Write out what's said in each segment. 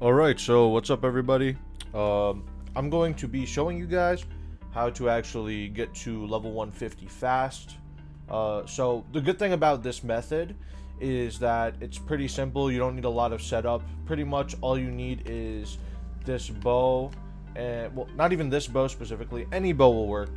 Alright, so what's up everybody? I'm going to be showing you guys how to actually get to level 150 fast. So the good thing about this method is that it's pretty simple. You don't need a lot of setup. Pretty much all you need is this bow, and well, not even this bow specifically, any bow will work.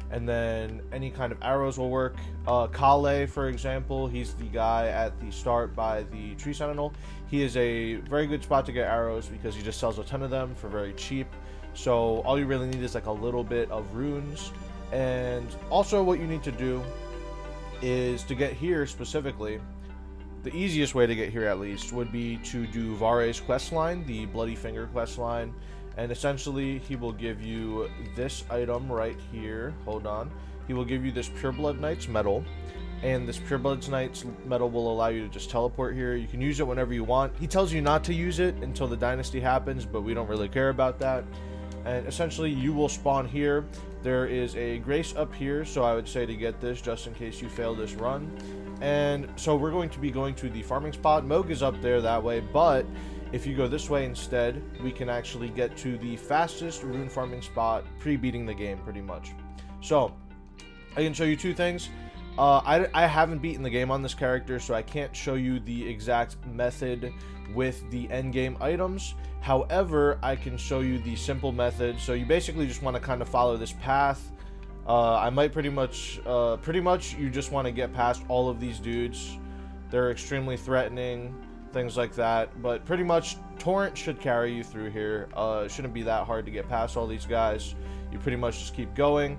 And then any kind of arrows will work. Kale, for example, he's the guy at the start by the tree sentinel. He is a very good spot to get arrows because he just sells a ton of them for very cheap. So all you really need is like a little bit of runes. And also what you need to do is to get here specifically, the easiest way to get here at least would be to do Vare's questline, the Bloody Finger questline. And essentially, he will give you this item right here. Hold on. He will give you this Pureblood Knight's medal. And this Pureblood Knight's medal will allow you to just teleport here. You can use it whenever you want. He tells you not to use it until the dynasty happens, but we don't really care about that. And essentially, you will spawn here. There is a grace up here, so I would say to get this just in case you fail this run. And so we're going to be going to the farming spot. Moog is up there that way, but if you go this way instead, we can actually get to the fastest rune farming spot, pre-beating the game pretty much. So I can show you two things. I haven't beaten the game on this character, so I can't show you the exact method with the endgame items. However, I can show you the simple method. So you basically just want to kind of follow this path. I might pretty much you just want to get past all of these dudes. They're extremely threatening, things like that, but pretty much torrent should carry you through here. It shouldn't be that hard to get past all these guys. You pretty much just keep going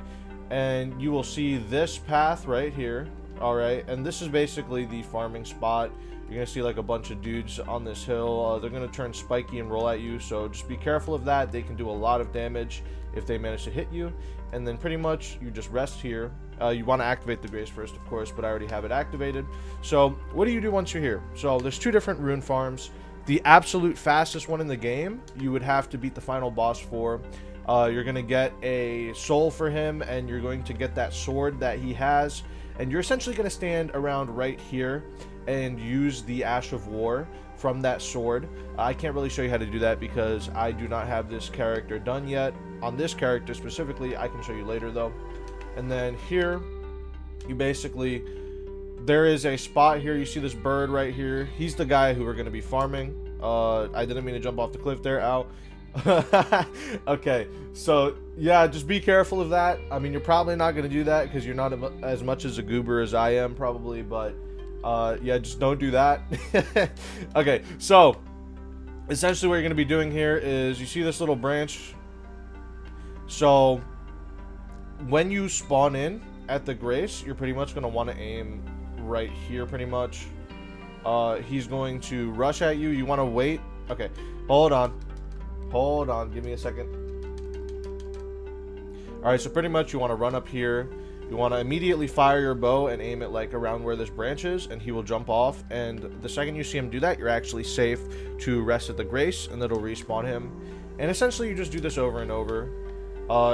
and you will see this path right here. All right, and this is basically the farming spot. You're gonna see like a bunch of dudes on this hill. They're gonna turn spiky and roll at you, so just be careful of that. They can do a lot of damage if they manage to hit you. And then pretty much you just rest here. You want to activate the grace first, of course, but I already have it activated. So what do you do once you're here? So there's two different rune farms. The absolute fastest one in the game, you would have to beat the final boss for. You're going to get a soul for him, and you're going to get that sword that he has. And you're essentially going to stand around right here and use the Ash of War from that sword. I can't really show you how to do that because I do not have this character done yet. On this character specifically, I can show you later though. And then here, you basically, there is a spot here. You see this bird right here. He's the guy who we're going to be farming. I didn't mean to jump off the cliff there. Ow. Okay, so yeah, just be careful of that. I mean, you're probably not going to do that because you're not as much as a goober as I am probably, but yeah, just don't do that. Okay, so essentially what you're going to be doing here is you see this little branch. So when you spawn in at the grace, you're pretty much going to want to aim right here pretty much. He's going to rush at you. You want to wait. Okay, hold on, give me a second. All right, so pretty much you want to run up here. You want to immediately fire your bow and aim it like around where this branch is, and he will jump off. And the second you see him do that, you're actually safe to rest at the grace, and that'll respawn him. And essentially, you just do this over and over.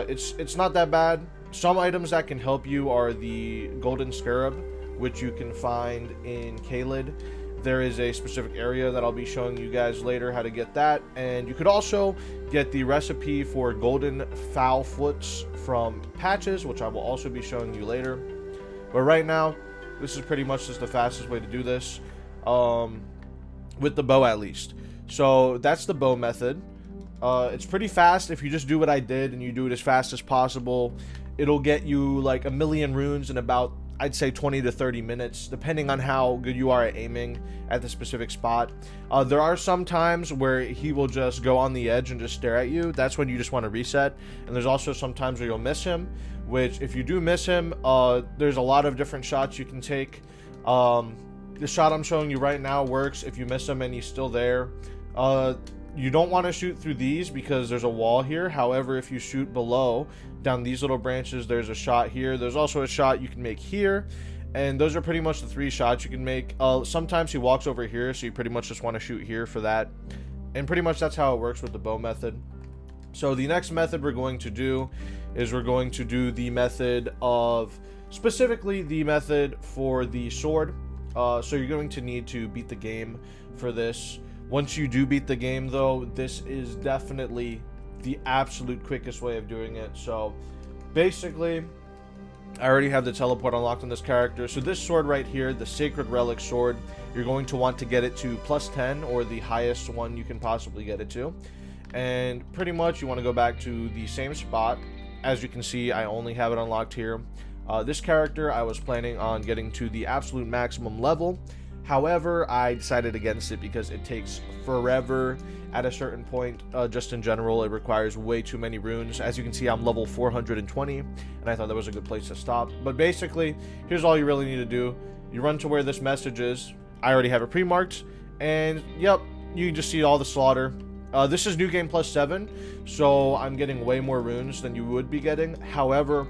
It's not that bad. Some items that can help you are the golden scarab, which you can find in Caelid. There is a specific area that I'll be showing you guys later how to get that. And you could also get the recipe for golden fowl foots from patches, which I will also be showing you later. But right now, this is pretty much just the fastest way to do this, with the bow at least. So that's the bow method. It's pretty fast if you just do what I did and you do it as fast as possible. It'll get you like 1,000,000 runes in about, I'd say 20 to 30 minutes, depending on how good you are at aiming at the specific spot. There are some times where he will just go on the edge and just stare at you. That's when you just want to reset. And there's also some times where you'll miss him, which if you do miss him, there's a lot of different shots you can take. The shot I'm showing you right now works if you miss him and he's still there. You don't want to shoot through these because there's a wall here. However, if you shoot below, down these little branches, there's a shot here. There's also a shot you can make here. And those are pretty much the 3 shots you can make. Sometimes he walks over here, so you pretty much just want to shoot here for that. And pretty much that's how it works with the bow method. So the next method we're going to do is we're going to do the method of, specifically the method for the sword. So you're going to need to beat the game for this. Once you do beat the game, though, this is definitely the absolute quickest way of doing it. So basically, I already have the teleport unlocked on this character. So this sword right here, the Sacred Relic Sword, you're going to want to get it to +10, or the highest one you can possibly get it to. And pretty much you want to go back to the same spot. As you can see, I only have it unlocked here. This character, I was planning on getting to the absolute maximum level. However, I decided against it because it takes forever at a certain point. Just in general, it requires way too many runes. As you can see, I'm level 420, and I thought that was a good place to stop. But basically, here's all you really need to do. You run to where this message is. I already have it pre-marked, and yep, you can just see all the slaughter. This is New Game +7, so I'm getting way more runes than you would be getting. However,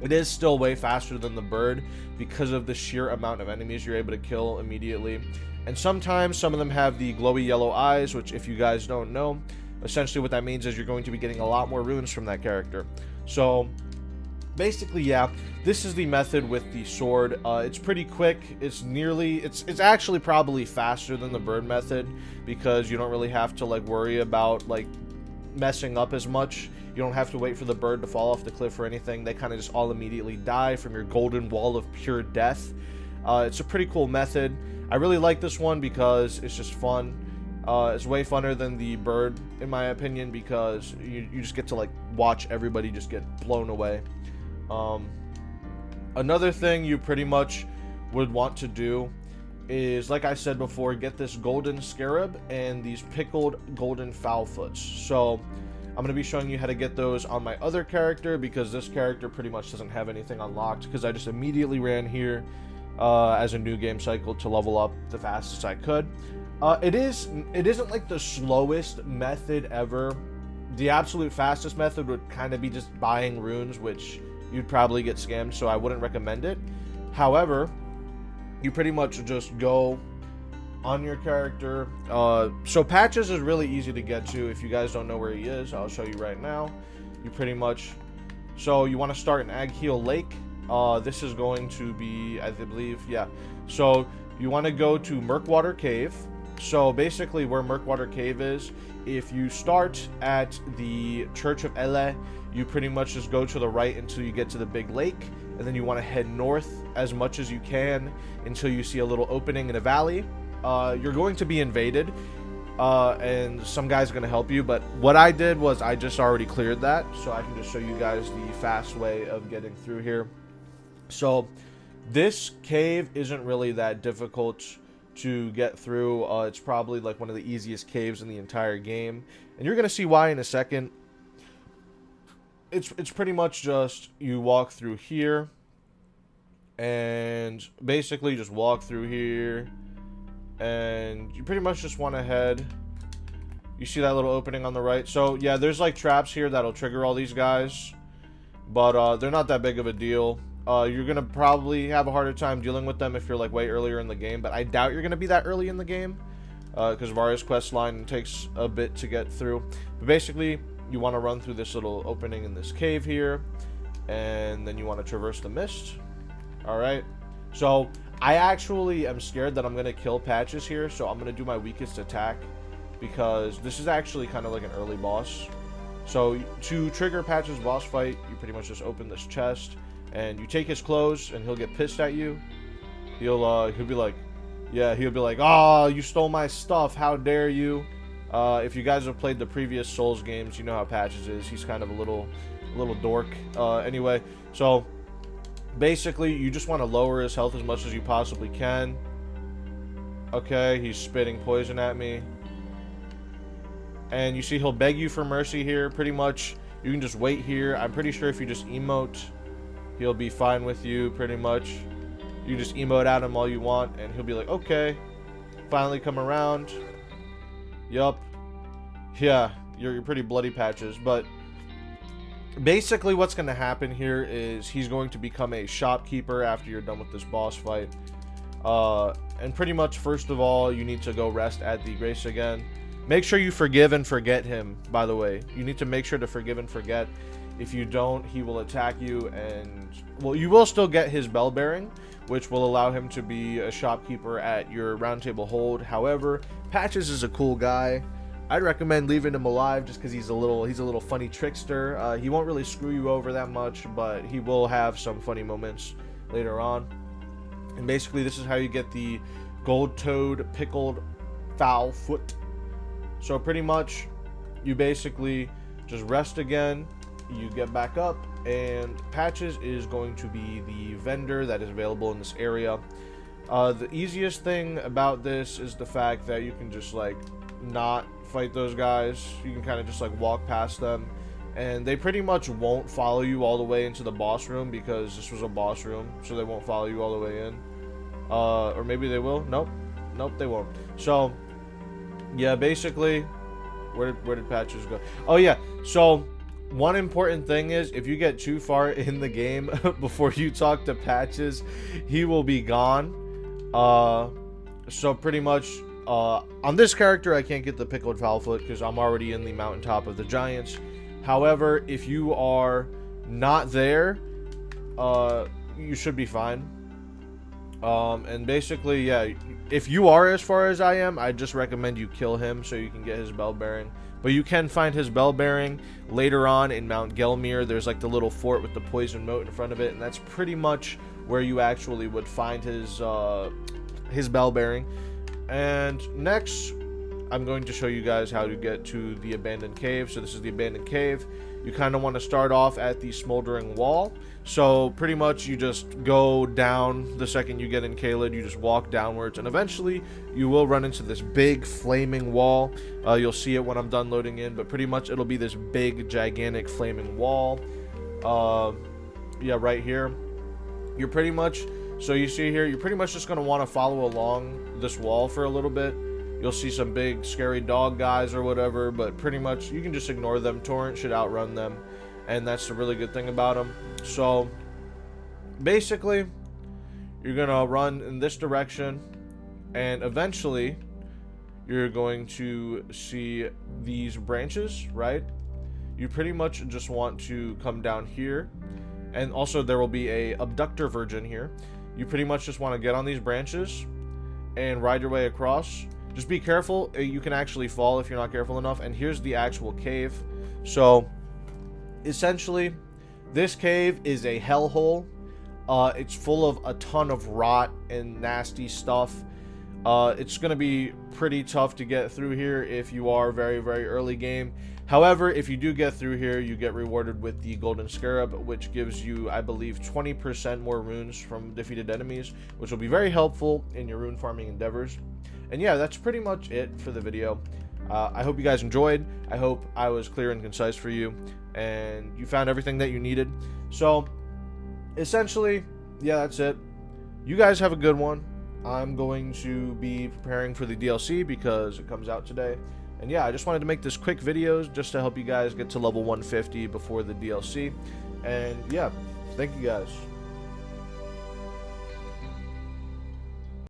it is still way faster than the bird because of the sheer amount of enemies you're able to kill immediately. And sometimes some of them have the glowy yellow eyes, which, if you guys don't know, essentially what that means is you're going to be getting a lot more runes from that character. So basically, yeah, this is the method with the sword. It's pretty quick. It's actually probably faster than the bird method because you don't really have to like worry about like messing up as much. You don't have to wait for the bird to fall off the cliff or anything. They kind of just all immediately die from your golden wall of pure death. It's a pretty cool method. I really like this one because it's just fun. It's way funner than the bird, in my opinion, because you just get to like watch everybody just get blown away. Another thing you pretty much would want to do is, like I said before, get this golden scarab and these pickled golden foulfoots. So I'm going to be showing you how to get those on my other character, because this character pretty much doesn't have anything unlocked, because I just immediately ran here as a new game cycle to level up the fastest I could. It isn't like the slowest method ever. The absolute fastest method would kind of be just buying runes, which you'd probably get scammed, so I wouldn't recommend it. However, you pretty much just go on your character. So Patches is really easy to get to. If you guys don't know where he is, I'll show you right now. You pretty much, so you want to start in Agheel Lake. This is going to be, I believe, yeah. So you want to go to Murkwater Cave. So basically where Murkwater Cave is, if you start at the Church of Ele, you pretty much just go to the right until you get to the big lake, and then you want to head north as much as you can until you see a little opening in a valley. You're going to be invaded, and some guy's going to help you, but what I did was I just already cleared that, so I can just show you guys the fast way of getting through here. So this cave isn't really that difficult to get through. It's probably like one of the easiest caves in the entire game, and you're going to see why in a second. It's pretty much just you walk through here, and basically just walk through here, and you pretty much just want to head. You see that little opening on the right? So yeah, there's like traps here that'll trigger all these guys, but they're not that big of a deal. You're gonna probably have a harder time dealing with them if you're like way earlier in the game, but I doubt you're gonna be that early in the game, because Varya's quest line takes a bit to get through. But basically, you want to run through this little opening in this cave here, and then you want to traverse the mist. Alright, so I actually am scared that I'm going to kill Patches here, so I'm going to do my weakest attack, because this is actually kind of like an early boss. So to trigger Patches' boss fight, you pretty much just open this chest, and you take his clothes, and he'll get pissed at you. He'll be like, yeah, he'll be like, oh, you stole my stuff, how dare you. If you guys have played the previous Souls games, you know how Patches is. He's kind of a little dork. Anyway, so basically you just want to lower his health as much as you possibly can. Okay, he's spitting poison at me, and you see he'll beg you for mercy here. Pretty much you can just wait here. I'm pretty sure if you just emote, he'll be fine with you. Pretty much you just emote at him all you want, and he'll be like, okay, finally come around. Yup. Yeah, you're pretty bloody, Patches. But basically what's going to happen here is he's going to become a shopkeeper after you're done with this boss fight. And pretty much, first of all, you need to go rest at the Grace again. Make sure you forgive and forget him, by the way. You need to make sure to forgive and forget. If you don't, he will attack you, and well, you will still get his bell bearing, which will allow him to be a shopkeeper at your round table hold. However, Patches is a cool guy. I'd recommend leaving him alive just because he's a little funny trickster. He won't really screw you over that much, but he will have some funny moments later on. And basically, this is how you get the gold toad pickled foul foot. So pretty much, you basically just rest again, you get back up, and Patches is going to be the vendor that is available in this area. The easiest thing about this is the fact that you can just like not fight those guys. You can kind of just like walk past them, and they pretty much won't follow you all the way into the boss room because this was a boss room, so they won't follow you all the way in. Or maybe they will. Nope, they won't. So yeah, basically, where did Patches go? Oh yeah, so one important thing is if you get too far in the game before you talk to Patches, he will be gone. So pretty much on this character I can't get the pickled foulfoot because I'm already in the mountaintop of the giants. However, if you are not there, you should be fine. And basically, yeah, if you are as far as I am, I just recommend you kill him so you can get his bell bearing. But you can find his bell bearing later on in Mount Gelmir. There's like the little fort with the poison moat in front of it, and that's pretty much where you actually would find his bell bearing. And next, I'm going to show you guys how to get to the abandoned cave. So this is the abandoned cave. You kind of want to start off at the smoldering wall. So pretty much you just go down the second you get in Caelid. You just walk downwards, and eventually you will run into this big flaming wall. You'll see it when I'm done loading in, but pretty much it'll be this big gigantic flaming wall. Yeah, right here. You're pretty much, so you see here, you're pretty much just going to want to follow along this wall for a little bit. You'll see some big scary dog guys or whatever, but pretty much you can just ignore them. Torrent should outrun them, and that's the really good thing about them. So basically, you're gonna run in this direction, and eventually you're going to see these branches, right? You pretty much just want to come down here, and also there will be a abductor virgin here. You pretty much just want to get on these branches and ride your way across. Just be careful, you can actually fall if you're not careful enough. And here's the actual cave. So essentially, this cave is a hellhole. It's full of a ton of rot and nasty stuff. It's going to be pretty tough to get through here if you are very, very early game. However, if you do get through here, you get rewarded with the Golden Scarab, which gives you, I believe, 20% more runes from defeated enemies, which will be very helpful in your rune farming endeavors. And yeah, that's pretty much it for the video. I hope you guys enjoyed. I hope I was clear and concise for you, and you found everything that you needed. So, essentially, yeah, that's it. You guys have a good one. I'm going to be preparing for the DLC because it comes out today. And yeah, I just wanted to make this quick videos just to help you guys get to level 150 before the DLC. And yeah, thank you guys.